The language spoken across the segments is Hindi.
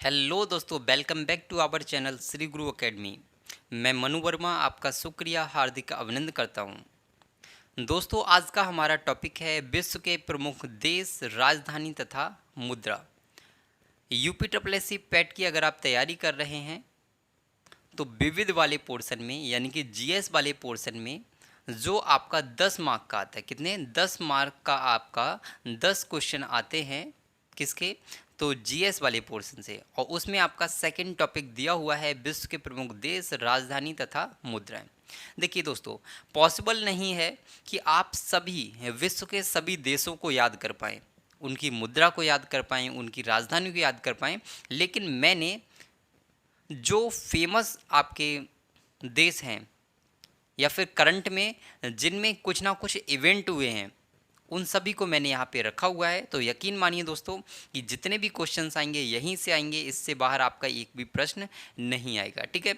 हेलो दोस्तों, welcome back to our channel Shri Guru academy. मैं मनु वर्मा आपका शुक्रिया हार्दिक अभिनंदन करता हूं। दोस्तों, आज का हमारा टॉपिक है विश्व के प्रमुख देश, राजधानी तथा मुद्रा। UP triple S C PET की अगर आप तैयारी कर रहे हैं तो विविध वाले पोर्शन में यानी कि जीएस वाले पोर्शन में जो आपका 10 मार्क का आता है, कितने 10 मार्क का आपका 10 क्वेश्चन आते हैं किसके, तो जीएस वाले पोर्शन से। और उसमें आपका सेकंड टॉपिक दिया हुआ है विश्व के प्रमुख देश, राजधानी तथा मुद्राएं। देखिए दोस्तों, पॉसिबल नहीं है कि आप सभी विश्व के सभी देशों को याद कर पाएँ, उनकी मुद्रा को याद कर पाएँ, उनकी राजधानी को याद कर पाएँ, लेकिन मैंने जो फेमस आपके देश हैं या फिर करंट में जिनमें कुछ ना कुछ इवेंट हुए हैं, उन सभी को मैंने यहाँ पे रखा हुआ है। तो यकीन मानिए दोस्तों कि जितने भी क्वेश्चंस आएंगे यहीं से आएंगे, इससे बाहर आपका एक भी प्रश्न नहीं आएगा। ठीक है,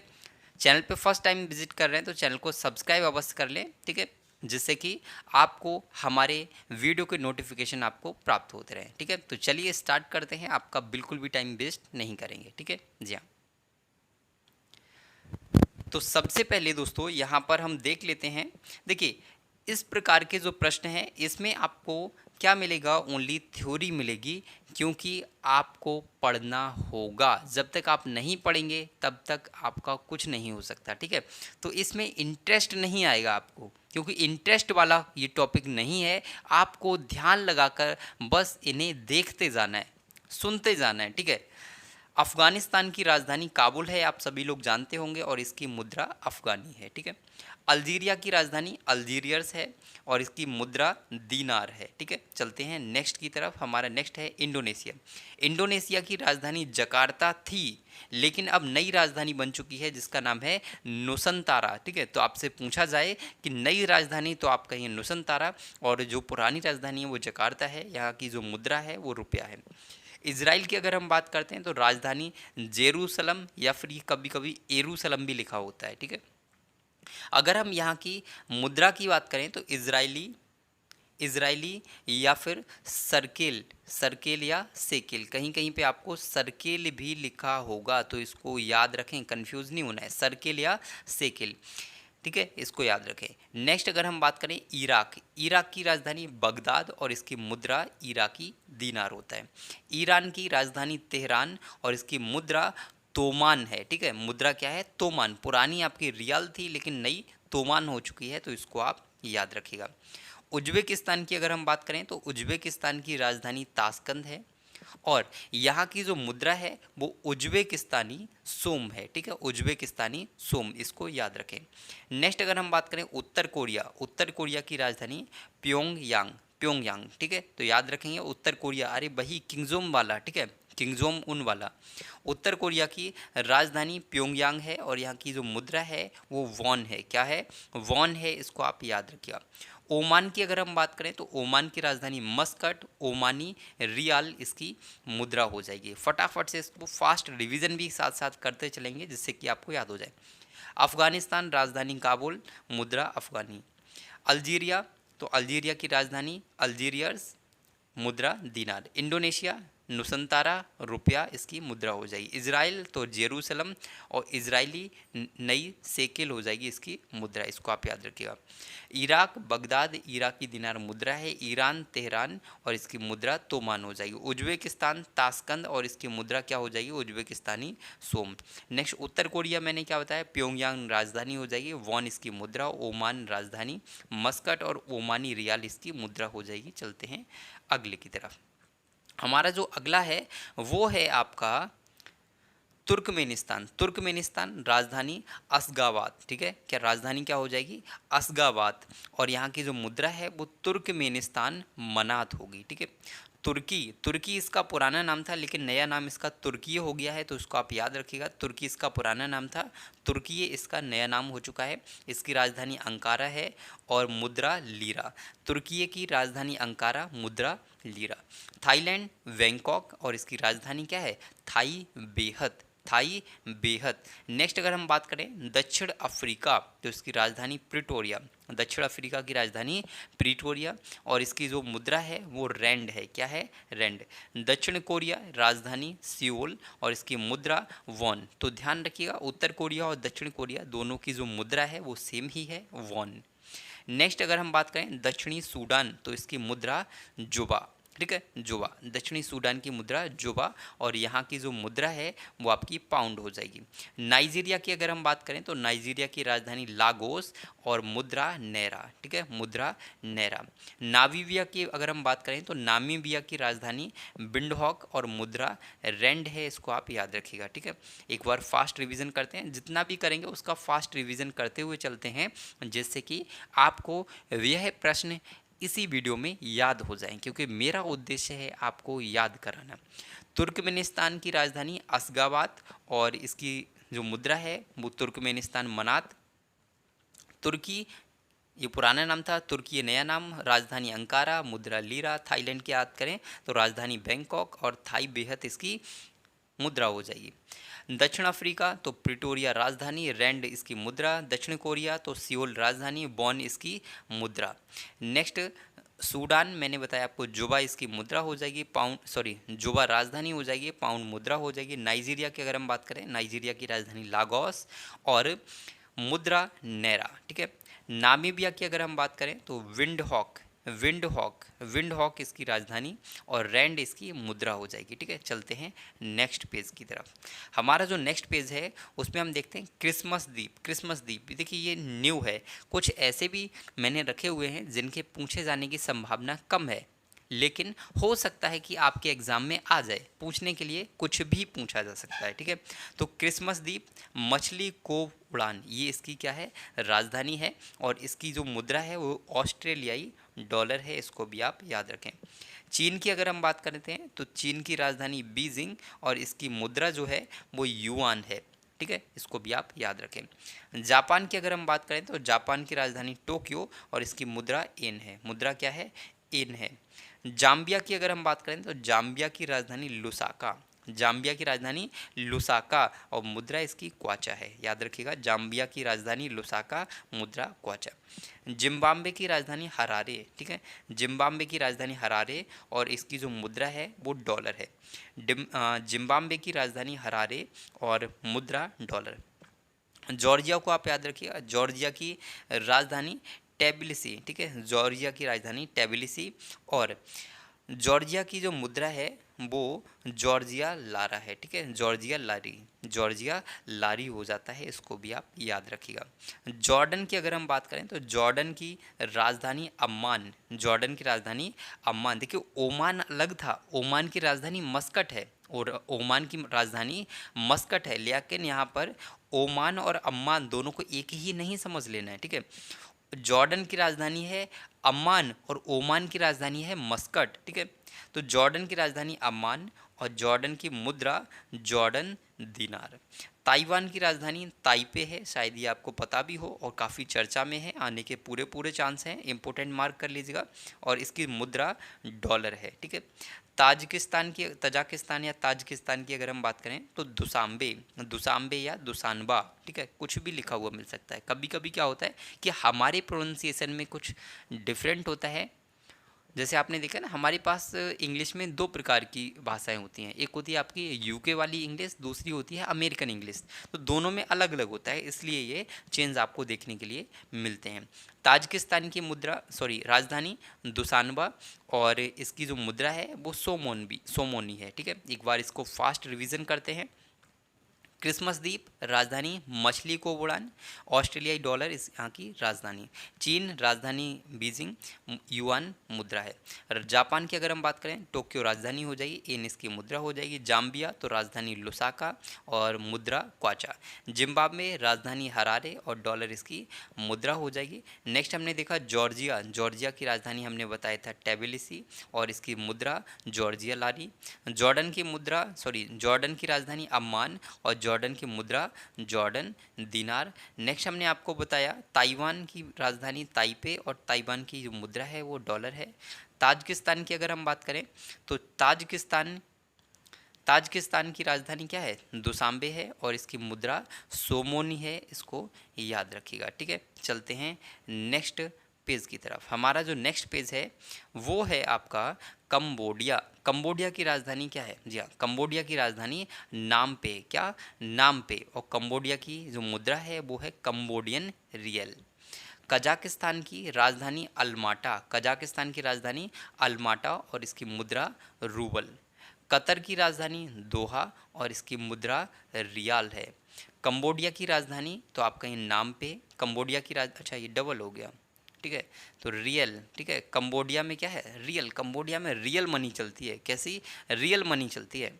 चैनल पे फर्स्ट टाइम विजिट कर रहे हैं तो चैनल को सब्सक्राइब अवश्य कर लें, ठीक है, जिससे कि आपको हमारे वीडियो के नोटिफिकेशन आपको प्राप्त होते रहें। ठीक है, तो चलिए स्टार्ट करते हैं, आपका बिल्कुल भी टाइम वेस्ट नहीं करेंगे। ठीक है जी हाँ। तो सबसे पहले दोस्तों यहाँ पर हम देख लेते हैं। देखिए, इस प्रकार के जो प्रश्न हैं इसमें आपको क्या मिलेगा, ओनली थ्योरी मिलेगी, क्योंकि आपको पढ़ना होगा। जब तक आप नहीं पढ़ेंगे तब तक आपका कुछ नहीं हो सकता। ठीक है, तो इसमें इंटरेस्ट नहीं आएगा आपको, क्योंकि इंटरेस्ट वाला ये टॉपिक नहीं है। आपको ध्यान लगाकर बस इन्हें देखते जाना है, सुनते जाना है। ठीक है, अफ़गानिस्तान की राजधानी काबुल है, आप सभी लोग जानते होंगे, और इसकी मुद्रा अफ़गानी है। ठीक है, अल्जीरिया की राजधानी अल्जीरियर्स है और इसकी मुद्रा दीनार है। ठीक है, चलते हैं नेक्स्ट की तरफ। हमारा नेक्स्ट है इंडोनेशिया। इंडोनेशिया की राजधानी जकार्ता थी, लेकिन अब नई राजधानी बन चुकी है जिसका नाम है नुसंतारा। ठीक है, तो आपसे पूछा जाए कि नई राजधानी, तो आप कहिए नुसंतारा, और जो पुरानी राजधानी है वो जकार्ता है। यहाँ की जो मुद्रा है वो रुपया है। इज़राइल की अगर हम बात करते हैं तो राजधानी जेरूसलम, या फिर ये कभी कभी एरूसलम भी लिखा होता है। ठीक है, अगर हम यहाँ की मुद्रा की बात करें तो इजरायली इजरायली या फिर सर्केल, सर्केल या सेकेल, कहीं कहीं पे आपको सर्केल भी लिखा होगा, तो इसको याद रखें, कंफ्यूज नहीं होना है, सर्केल या सेकेल। ठीक है, इसको याद रखें। नेक्स्ट अगर हम बात करें इराक, इराक की राजधानी बगदाद और इसकी मुद्रा इराकी दीनार होता है। ईरान की राजधानी तेहरान और इसकी मुद्रा तोमान है। ठीक है, मुद्रा क्या है, तोमान। पुरानी आपकी रियाल थी लेकिन नई तोमान हो चुकी है, तो इसको आप याद रखिएगा। उज्बेकिस्तान की अगर हम बात करें तो उज्बेकिस्तान की राजधानी ताशकंद है और यहाँ की जो मुद्रा है वो उज्बेकिस्तानी सोम है। ठीक है, उज्बेकिस्तानी सोम, इसको याद रखें। नेक्स्ट अगर हम बात करें उत्तर कोरिया, उत्तर कोरिया की राजधानी प्योंगयांग, प्योंगयांग। ठीक है, तो याद रखेंगे उत्तर कोरिया, अरे वही किंगजोम वाला। ठीक है, किंगजोम उन वाला। उत्तर कोरिया की राजधानी प्योंगयांग है और यहाँ की जो मुद्रा है वो वॉन है। क्या है, वॉन है, इसको आप याद रखिएगा। ओमान की अगर हम बात करें तो ओमान की राजधानी मस्कट, ओमानी रियाल इसकी मुद्रा हो जाएगी। फटाफट से इसको फास्ट रिवीजन भी साथ साथ करते चलेंगे जिससे कि आपको याद हो जाए। अफगानिस्तान राजधानी काबुल, मुद्रा अफगानी। अल्जीरिया, तो अल्जीरिया की राजधानी अल्जीरियर्स, मुद्रा दीनार। इंडोनेशिया नुसंतारा, रुपया इसकी मुद्रा हो जाएगी। इजराइल तो जेरूसलम और इजरायली नई सेकेल हो जाएगी इसकी मुद्रा, इसको आप याद रखिएगा। इराक बगदाद, इराकी दिनार मुद्रा है। ईरान तेहरान और इसकी मुद्रा तोमान हो जाएगी। उज्बेकिस्तान ताशकंद और इसकी मुद्रा क्या हो जाएगी, उज्बेकिस्तानी सोम। नेक्स्ट उत्तर कोरिया मैंने क्या बताया, प्योंगयांग राजधानी हो जाएगी, वॉन इसकी मुद्रा, ओमान राजधानी मस्कट और ओमानी रियाल इसकी मुद्रा हो जाएगी। चलते हैं अगले की तरफ। हमारा जो अगला है वो है आपका तुर्कमेनिस्तान। तुर्कमेनिस्तान राजधानी अशगाबाद। ठीक है, क्या राजधानी क्या हो जाएगी, अशगाबाद, और यहाँ की जो मुद्रा है वो तुर्कमेनिस्तान मनात होगी। ठीक है, तुर्की, तुर्की इसका पुराना नाम था लेकिन नया नाम इसका तुर्की हो गया है, तो इसको आप याद रखिएगा। तुर्की इसका पुराना नाम था, तुर्की इसका नया नाम हो चुका है। इसकी राजधानी अंकारा है और मुद्रा लीरा। तुर्की की राजधानी अंकारा, मुद्रा लीरा। थाईलैंड बैंकॉक और इसकी राजधानी क्या है, थाई बेहत, थाई बेहद। नेक्स्ट अगर हम बात करें दक्षिण अफ्रीका, तो इसकी राजधानी प्रिटोरिया। दक्षिण अफ्रीका की राजधानी प्रिटोरिया और इसकी जो मुद्रा है वो रैंड है। क्या है? रैंड। दक्षिण कोरिया, राजधानी सियोल और इसकी मुद्रा वॉन। तो ध्यान रखिएगा, उत्तर कोरिया और दक्षिण कोरिया दोनों की जो मुद्रा है वो सेम ही है, वॉन। नेक्स्ट अगर हम बात करें दक्षिणी सूडान, तो इसकी मुद्रा जुबा। ठीक है, जुबा। दक्षिणी सूडान की मुद्रा जुबा और यहाँ की जो मुद्रा है वो आपकी पाउंड हो जाएगी। नाइजीरिया की अगर हम बात करें तो नाइजीरिया की राजधानी लागोस और मुद्रा नैरा। ठीक है, मुद्रा नैरा। नामीबिया की अगर हम बात करें तो नामीबिया की राजधानी विंडहॉक और मुद्रा रैंड है। इसको आप याद रखिएगा। ठीक है, एक बार फास्ट रिवीजन करते हैं, जितना भी करेंगे उसका फास्ट रिवीजन करते हुए चलते हैं, जिससे कि आपको यह प्रश्न इसी वीडियो में याद हो जाएं, क्योंकि मेरा उद्देश्य है आपको याद कराना। तुर्कमेनिस्तान की राजधानी अशगाबाद और इसकी जो मुद्रा है वो तुर्कमेनिस्तान मनात। तुर्की ये पुराना नाम था, तुर्की ये नया नाम। राजधानी अंकारा, मुद्रा लीरा। थाईलैंड की याद करें तो राजधानी बैंकॉक और थाई बेहद इसकी मुद्रा हो जाएगी। दक्षिण अफ्रीका तो प्रिटोरिया राजधानी, रैंड इसकी मुद्रा। दक्षिण कोरिया तो सियोल राजधानी, बॉन इसकी मुद्रा। नेक्स्ट सूडान, मैंने बताया आपको जुबा इसकी मुद्रा हो जाएगी, जुबा राजधानी हो जाएगी, पाउंड मुद्रा हो जाएगी। नाइजीरिया की अगर हम बात करें, नाइजीरिया की राजधानी लागोस और मुद्रा नैरा। ठीक है, नामीबिया की अगर हम बात करें तो विंड हॉक इसकी राजधानी और रैंड इसकी मुद्रा हो जाएगी। ठीक है, चलते हैं नेक्स्ट पेज की तरफ। हमारा जो नेक्स्ट पेज है उसमें हम देखते हैं क्रिसमस द्वीप। देखिए ये न्यू है, कुछ ऐसे भी मैंने रखे हुए हैं जिनके पूछे जाने की संभावना कम है, लेकिन हो सकता है कि आपके एग्जाम में आ जाए। पूछने के लिए कुछ भी पूछा जा सकता है। ठीक है, तो क्रिसमस द्वीप, मछली कोव उड़ान, ये इसकी क्या है? राजधानी है और इसकी जो मुद्रा है वो ऑस्ट्रेलियाई डॉलर है। इसको भी आप याद रखें। चीन की अगर हम बात करते हैं तो चीन की राजधानी बीजिंग और इसकी मुद्रा जो है वो युआन है। ठीक है, इसको भी आप याद रखें। जापान की अगर हम बात करें तो जापान की राजधानी टोक्यो और इसकी मुद्रा येन है। मुद्रा क्या है? येन है। जाम्बिया की अगर हम बात करें तो जाम्बिया की राजधानी लुसाका और मुद्रा इसकी क्वाचा है। याद रखिएगा, जाम्बिया की राजधानी लुसाका, मुद्रा क्वाचा। जिम्बाब्वे की राजधानी हरारे। ठीक है, जिम्बाब्वे की राजधानी हरारे और इसकी जो मुद्रा है वो डॉलर है। जिम्बाब्वे की राजधानी हरारे और मुद्रा डॉलर। जॉर्जिया को आप याद रखिएगा, जॉर्जिया की राजधानी टेबिलिसी। ठीक है, जॉर्जिया की राजधानी टेबिलिसी और जॉर्जिया की जो मुद्रा है वो जॉर्जिया लारा है। ठीक है, जॉर्जिया लारी हो जाता है। इसको भी आप याद रखिएगा। जॉर्डन की अगर हम बात करें तो जॉर्डन की राजधानी अम्मान। देखिए ओमान अलग था, ओमान की राजधानी मस्कट है और ओमान की राजधानी मस्कट है, लेकिन यहाँ पर ओमान और अम्मान दोनों को एक ही नहीं समझ लेना है। ठीक है, जॉर्डन की राजधानी है अम्मान और ओमान की राजधानी है मस्कट। ठीक है, तो जॉर्डन की राजधानी अम्मान और जॉर्डन की मुद्रा जॉर्डन दिनार। ताइवान की राजधानी ताइपे है, शायद ये आपको पता भी हो और काफ़ी चर्चा में है, आने के पूरे चांस हैं, इंपोर्टेंट मार्क कर लीजिएगा। और इसकी मुद्रा डॉलर है। ठीक है, तजाकिस्तान या ताजिकिस्तान की अगर हम बात करें तो दुसांबे या दुसानबा। ठीक है, कुछ भी लिखा हुआ मिल सकता है। कभी कभी क्या होता है कि हमारे प्रोनाउंसिएशन में कुछ डिफरेंट होता है। जैसे आपने देखा ना, हमारे पास इंग्लिश में दो प्रकार की भाषाएं होती हैं, एक होती है आपकी यूके वाली इंग्लिश, दूसरी होती है अमेरिकन इंग्लिश। तो दोनों में अलग अलग होता है, इसलिए ये चेंज आपको देखने के लिए मिलते हैं। ताजिकिस्तान की राजधानी दुसानबा और इसकी जो मुद्रा है वो सोमोनी है। ठीक है, एक बार इसको फास्ट रिविज़न करते हैं। क्रिसमस द्वीप, राजधानी मछली को उड़ान, ऑस्ट्रेलियाई डॉलर इस यहाँ की राजधानी। चीन, राजधानी बीजिंग, युआन मुद्रा है। जापान की अगर हम बात करें टोक्यो राजधानी हो जाएगी, येन इसकी मुद्रा हो जाएगी। जाम्बिया तो राजधानी लुसाका और मुद्रा क्वाचा। जिम्बाब्वे राजधानी हरारे और डॉलर इसकी मुद्रा हो जाएगी। नेक्स्ट हमने देखा जॉर्जिया की राजधानी हमने बताया था टेबिलिसी और इसकी मुद्रा जॉर्जिया लारी। जॉर्डन की राजधानी अम्मान और जॉर्डन की मुद्रा जॉर्डन दिनार। नेक्स्ट हमने आपको बताया ताइवान की राजधानी ताइपे और ताइवान की जो मुद्रा है वो डॉलर है। ताजिकिस्तान की अगर हम बात करें तो ताजिकिस्तान की राजधानी क्या है? दुशांबे है और इसकी मुद्रा सोमोनी है, इसको याद रखिएगा। ठीक है, चलते हैं नेक्स्ट पेज की तरफ। हमारा जो नेक्स्ट पेज है वो है आपका कंबोडिया। कंबोडिया की राजधानी क्या है? जी हाँ, कंबोडिया की राजधानी नामपे। क्या? नामपे। और कंबोडिया की जो मुद्रा है वो है कंबोडियन रियल। कजाकिस्तान की राजधानी अल्माटा। कजाकिस्तान की राजधानी अल्माटा और इसकी मुद्रा रूबल। कतर की राजधानी दोहा और इसकी मुद्रा रियाल है। कंबोडिया की राजधानी तो आप कहीं नाम पे, कंबोडिया की अच्छा ये डबल हो गया, ठीक है, तो रियल। ठीक है, कंबोडिया में क्या है? रियल। कंबोडिया में रियल मनी चलती है। कैसी? रियल मनी चलती है।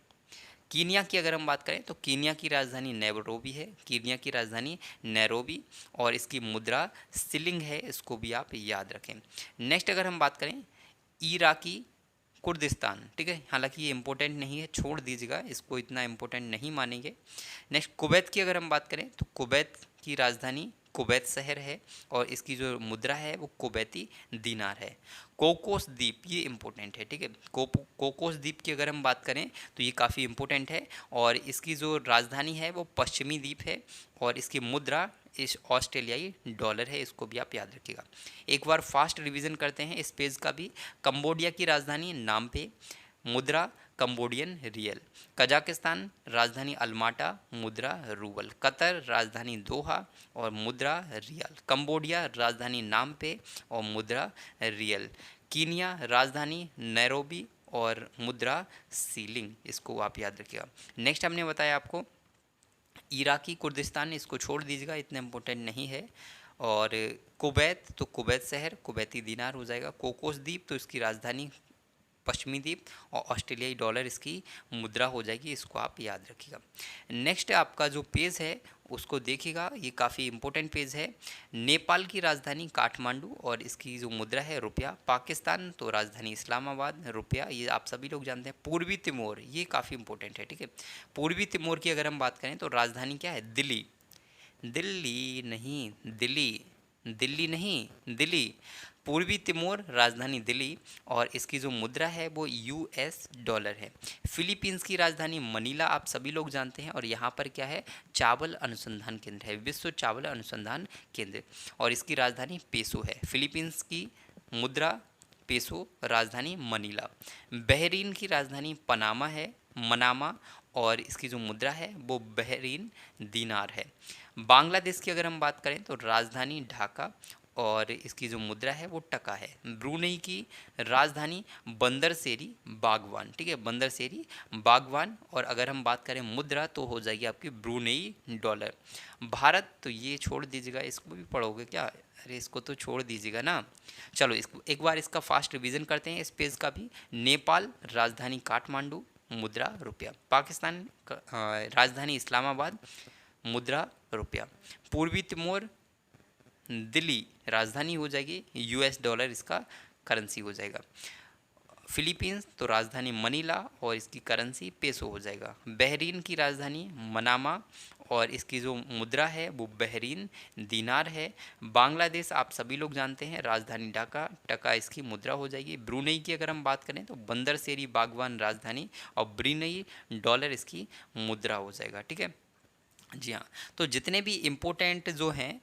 कीनिया की अगर हम बात करें तो कीनिया की राजधानी नैरोबी है। कीनिया की राजधानी नैरोबी और इसकी मुद्रा सिलिंग है, इसको भी आप याद रखें। नेक्स्ट अगर हम बात करें इराकी कुर्दिस्तान। ठीक है, हालांकि ये इंपॉर्टेंट नहीं है, छोड़ दीजिएगा, इसको इतना इंपॉर्टेंट नहीं मानेंगे। नेक्स्ट कुवैत की अगर हम बात करें तो कुवैत की राजधानी कुवैत शहर है और इसकी जो मुद्रा है वो कुवैती दीनार है। कोकोस द्वीप, ये इंपॉर्टेंट है। ठीक है, कोकोस द्वीप की अगर हम बात करें तो ये काफ़ी इंपॉर्टेंट है और इसकी जो राजधानी है वो पश्चिमी द्वीप है और इसकी मुद्रा इस ऑस्ट्रेलियाई डॉलर है, इसको भी आप याद रखिएगा। एक बार फास्ट रिवीजन करते हैं इस पेज का भी। कंबोडिया की राजधानी नामपे, मुद्रा कंबोडियन रियल। कजाकिस्तान राजधानी अल्माटा, मुद्रा रूबल। कतर राजधानी दोहा और मुद्रा रियल। कंबोडिया राजधानी नामपे और मुद्रा रियल। कीनिया राजधानी नैरोबी और मुद्रा सीलिंग, इसको आप याद रखिएगा। नेक्स्ट हमने बताया आपको इराकी कुर्दिस्तान, इसको छोड़ दीजिएगा, इतना इम्पोर्टेंट नहीं है। और कुवैत तो कुवैत शहर कुवैती दीनार हो जाएगा। कोकोस द्वीप तो इसकी राजधानी पश्चिमी द्वीप और ऑस्ट्रेलियाई डॉलर इसकी मुद्रा हो जाएगी, इसको आप याद रखिएगा। नेक्स्ट आपका जो पेज है उसको देखिएगा, ये काफ़ी इंपॉर्टेंट पेज है। नेपाल की राजधानी काठमांडू और इसकी जो मुद्रा है रुपया। पाकिस्तान तो राजधानी इस्लामाबाद, रुपया, ये आप सभी लोग जानते हैं। पूर्वी तिमोर, ये काफ़ी इंपॉर्टेंट है। ठीक है, पूर्वी तिमोर की अगर हम बात करें तो राजधानी क्या है? दिल्ली। दिल्ली नहीं, दिल्ली, दिल्ली नहीं, दिल्ली। पूर्वी तिमोर राजधानी दिल्ली और इसकी जो मुद्रा है वो यूएस डॉलर है। फिलीपींस की राजधानी मनीला, आप सभी लोग जानते हैं, और यहाँ पर क्या है? चावल अनुसंधान केंद्र है, विश्व चावल अनुसंधान केंद्र, और इसकी राजधानी पेसो है। फिलीपींस की मुद्रा पेसो, राजधानी मनीला। बहरीन की राजधानी पनामा है, मनामा, और इसकी जो मुद्रा है वो बहरीन दीनार है। बांग्लादेश की अगर हम बात करें तो राजधानी ढाका और इसकी जो मुद्रा है वो टका है। ब्रुनेई की राजधानी बंदरसेरी बागवान। ठीक है, बंदरसेरी बागवान, और अगर हम बात करें मुद्रा तो हो जाएगी आपकी ब्रुनेई डॉलर। भारत तो ये छोड़ दीजिएगा, इसको भी पढ़ोगे क्या? अरे इसको तो छोड़ दीजिएगा ना। चलो इसको एक बार इसका फास्ट रिवीजन करते हैं इस पेज का भी। नेपाल राजधानी काठमांडू, मुद्रा रुपया। पाकिस्तान राजधानी इस्लामाबाद, मुद्रा रुपया। पूर्वी तिमोर दिल्ली राजधानी हो जाएगी, यूएस डॉलर इसका करेंसी हो जाएगा। फिलीपींस तो राजधानी मनीला और इसकी करेंसी पेसो हो जाएगा। बहरीन की राजधानी मनामा और इसकी जो मुद्रा है वो बहरीन दीनार है। बांग्लादेश आप सभी लोग जानते हैं, राजधानी ढाका, टका इसकी मुद्रा हो जाएगी। ब्रुनेई की अगर हम बात करें तो बंदरसेरी बागवान राजधानी और ब्रुनेई डॉलर इसकी मुद्रा हो जाएगा। ठीक है जी हाँ, तो जितने भी इम्पोर्टेंट जो हैं,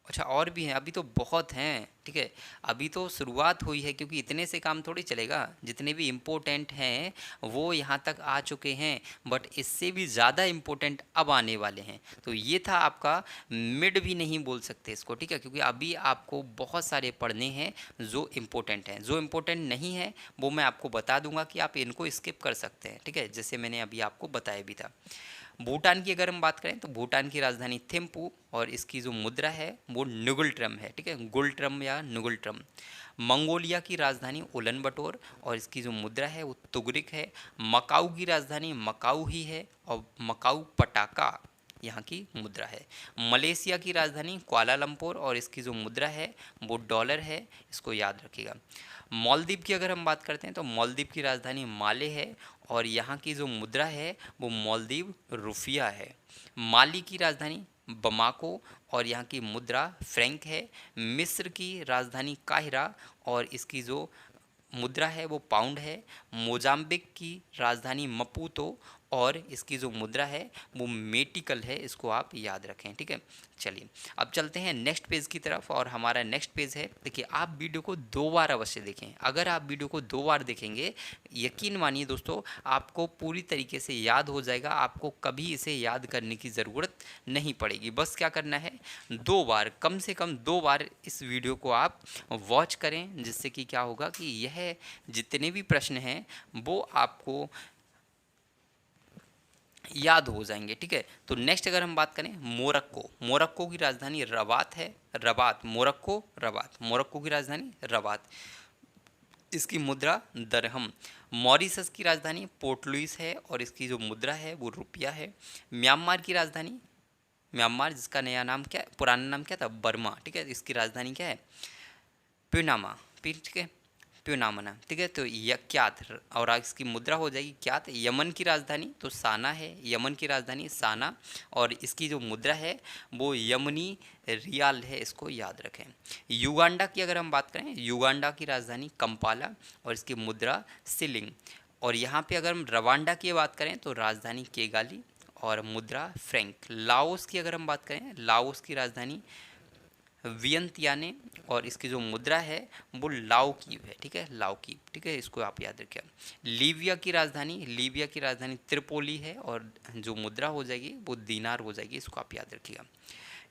अच्छा और भी हैं, अभी तो बहुत हैं। ठीक है, अभी तो शुरुआत हुई है, क्योंकि इतने से काम थोड़ी चलेगा। जितने भी इम्पोर्टेंट हैं वो यहाँ तक आ चुके हैं, बट इससे भी ज़्यादा इम्पोर्टेंट अब आने वाले हैं। तो ये था आपका मिड भी नहीं बोल सकते इसको, ठीक है, क्योंकि अभी आपको बहुत सारे पढ़ने हैं जो इम्पोर्टेंट हैं। जो इम्पोर्टेंट नहीं है वो मैं आपको बता दूंगा कि आप इनको स्किप कर सकते हैं। ठीक है, जैसे मैंने अभी आपको बताया भी था। भूटान की अगर हम बात करें तो भूटान की राजधानी थिम्पू और इसकी जो मुद्रा है वो नुगुल है। ठीक है, गुल या नुगुल। मंगोलिया की राजधानी उलन बटोर और इसकी जो मुद्रा है वो तुगरिक है। मकाऊ की राजधानी मकाऊ ही है और मकाऊ पटाका यहाँ की मुद्रा है। मलेशिया की राजधानी कुआलालंपुर और इसकी जो मुद्रा है वो डॉलर है, इसको याद रखिएगा। मालदीव की अगर हम बात करते हैं तो मालदीव की राजधानी माले है और यहाँ की जो मुद्रा है वो मालदीव रुपया है। माली की राजधानी बमाको और यहाँ की मुद्रा फ्रैंक है। मिस्र की राजधानी काहिरा और इसकी जो मुद्रा है वो पाउंड है। मोजाम्बिक की राजधानी मपूतो और इसकी जो मुद्रा है वो मेटिकल है, इसको आप याद रखें, ठीक है। चलिए अब चलते हैं नेक्स्ट पेज की तरफ, और हमारा नेक्स्ट पेज है, देखिए आप वीडियो को 2 बार अवश्य देखें। अगर आप वीडियो को 2 बार देखेंगे, यकीन मानिए दोस्तों, आपको पूरी तरीके से याद हो जाएगा, आपको कभी इसे याद करने की ज़रूरत नहीं पड़ेगी। बस क्या करना है, 2 बार, कम से कम 2 बार इस वीडियो को आप वॉच करें, जिससे कि क्या होगा कि यह जितने भी प्रश्न हैं वो आपको याद हो जाएंगे, ठीक है। तो नेक्स्ट अगर हम बात करें मोरक्को, मोरक्को की राजधानी रबात है, रबात, मोरक्को रबात, मोरक्को की राजधानी रबात, इसकी मुद्रा दरहम। मॉरिशस की राजधानी पोर्ट लुइस है और इसकी जो मुद्रा है वो रुपया है। म्यांमार की राजधानी, म्यांमार जिसका नया नाम क्या, पुराना नाम क्या था, बर्मा, ठीक है, इसकी राजधानी क्या है, प्यूनामा, ठीक है, प्यूनामना, ठीक है। तो क्यात, और इसकी मुद्रा हो जाएगी क्यात। यमन की राजधानी तो साना है, यमन की राजधानी साना, और इसकी जो मुद्रा है वो यमनी रियाल है, इसको याद रखें। युगांडा की अगर हम बात करें, युगांडा की राजधानी कंपाला और इसकी मुद्रा सिलिंग। और यहाँ पे अगर हम रवांडा की बात करें तो राजधानी केगाली और मुद्रा फ्रैंक। लाओस की अगर हम बात करें, लाओस की राजधानी वियंतियाने और इसकी जो मुद्रा है वो लाओकीव है, ठीक है, लाओकीव, ठीक है, इसको आप याद रखिए। लीबिया की राजधानी, लीबिया की राजधानी त्रिपोली है और जो मुद्रा हो जाएगी वो दीनार हो जाएगी, इसको आप याद रखिएगा।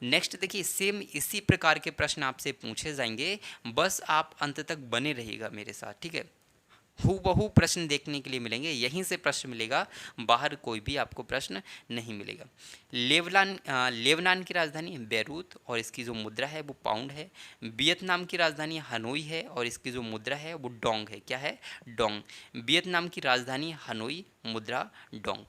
नेक्स्ट देखिए, सेम इसी प्रकार के प्रश्न आपसे पूछे जाएंगे, बस आप अंत तक बने रहिएगा मेरे साथ, ठीक है। हूबहू प्रश्न देखने के लिए मिलेंगे, यहीं से प्रश्न मिलेगा, बाहर कोई भी आपको प्रश्न नहीं मिलेगा। लेबनान की राजधानी बैरूत और इसकी जो मुद्रा है वो पाउंड है। वियतनाम की राजधानी हनोई है और इसकी जो मुद्रा है वो डोंग है, क्या है, डोंग। वियतनाम की राजधानी हनोई, मुद्रा डोंग।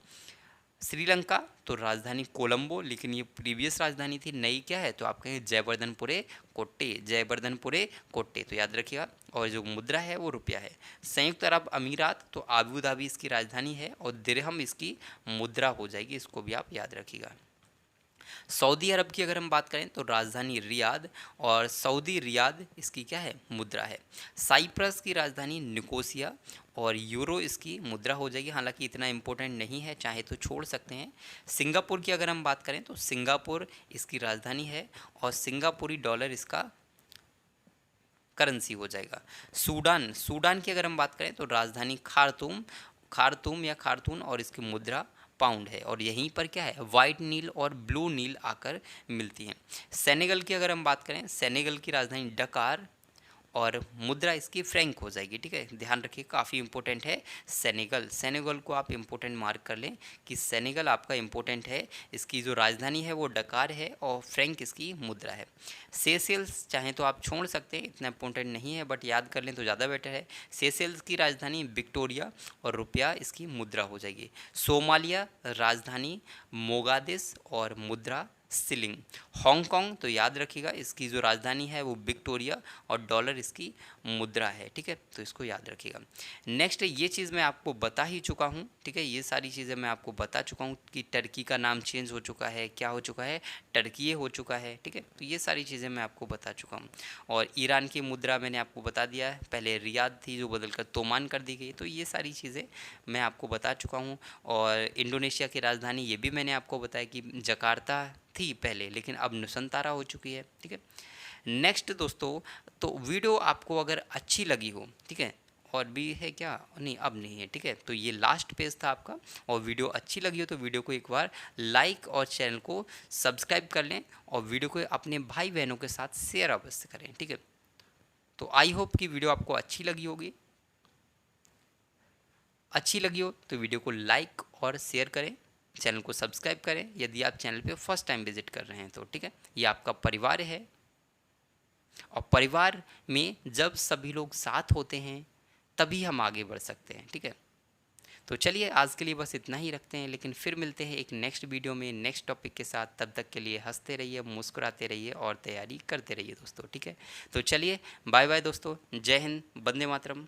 श्रीलंका तो राजधानी कोलंबो, लेकिन ये प्रीवियस राजधानी थी, नई क्या है, तो आप कहेंगे जयवर्धनपुरे कोट्टे, जयवर्धनपुरे कोट्टे, तो याद रखिएगा। और जो मुद्रा है वो रुपया है। संयुक्त अरब अमीरात तो आबू धाबी इसकी राजधानी है और दिरहम इसकी मुद्रा हो जाएगी, इसको भी आप याद रखिएगा। सऊदी अरब की अगर हम बात करें तो राजधानी रियाद और सऊदी रियाद इसकी क्या है, मुद्रा है। साइप्रस की राजधानी निकोसिया और यूरो इसकी मुद्रा हो जाएगी, हालांकि इतना इम्पोर्टेंट नहीं है, चाहे तो छोड़ सकते हैं। सिंगापुर की अगर हम बात करें तो सिंगापुर इसकी राजधानी है और सिंगापुरी डॉलर इसका करेंसी हो जाएगा। सूडान, सूडान की अगर हम बात करें तो राजधानी खार्तूम, खार्तूम या खार्तून और इसकी मुद्रा पाउंड है, और यहीं पर क्या है, वाइट नील और ब्लू नील आकर मिलती हैं। सेनेगल की अगर हम बात करें, सेनेगल की राजधानी डकार और मुद्रा इसकी फ्रैंक हो जाएगी, ठीक है, ध्यान रखिए, काफ़ी इंपॉर्टेंट है सेनेगल, सेनेगल को आप इंपॉर्टेंट मार्क कर लें कि सेनेगल आपका इंपॉर्टेंट है। इसकी जो राजधानी है वो डकार है और फ्रैंक इसकी मुद्रा है। सेशेल्स चाहें तो आप छोड़ सकते हैं, इतना इंपॉर्टेंट नहीं है, बट याद कर लें तो ज़्यादा बेटर है। सेशेल्स की राजधानी विक्टोरिया और रुपया इसकी मुद्रा हो जाएगी। सोमालिया राजधानी मोगादिस और मुद्रा सिलिंग। हांगकांग तो याद रखिएगा, इसकी जो राजधानी है वो विक्टोरिया और डॉलर इसकी मुद्रा है, ठीक है, तो इसको याद रखिएगा। नेक्स्ट ये चीज़ मैं आपको बता ही चुका हूँ, ठीक है, ये सारी चीज़ें मैं आपको बता चुका हूँ कि टर्की का नाम चेंज हो चुका है, क्या हो चुका है, टर्की हो चुका है, ठीक है, तो ये सारी चीज़ें मैं आपको बता चुका हूँ। और ईरान की मुद्रा मैंने आपको बता दिया है, पहले रियाद थी जो बदलकर तोमान कर दी गई, तो ये सारी चीज़ें मैं आपको बता चुका हूँ। और इंडोनेशिया की राजधानी ये भी मैंने आपको बताया कि जकार्ता थी पहले, लेकिन अब नुसंतारा हो चुकी है, ठीक है। नेक्स्ट दोस्तों, तो वीडियो आपको अगर अच्छी लगी हो, ठीक है, और भी है क्या, नहीं अब नहीं है, ठीक है, तो ये लास्ट पेज था आपका, और वीडियो अच्छी लगी हो तो वीडियो को एक बार लाइक और चैनल को सब्सक्राइब कर लें और वीडियो को अपने भाई बहनों के साथ शेयर अवश्य करें, ठीक है। तो आई होप कि वीडियो आपको अच्छी लगी होगी, अच्छी लगी हो तो वीडियो को लाइक और शेयर करें, चैनल को सब्सक्राइब करें यदि आप चैनल पे फर्स्ट टाइम विजिट कर रहे हैं तो, ठीक है। ये आपका परिवार है और परिवार में जब सभी लोग साथ होते हैं तभी हम आगे बढ़ सकते हैं, ठीक है। तो चलिए आज के लिए बस इतना ही रखते हैं, लेकिन फिर मिलते हैं एक नेक्स्ट वीडियो में नेक्स्ट टॉपिक के साथ। तब तक के लिए हंसते रहिए, मुस्कुराते रहिए और तैयारी करते रहिए दोस्तों, ठीक है। तो चलिए बाय बाय दोस्तों, जय हिंद, वंदे मातरम।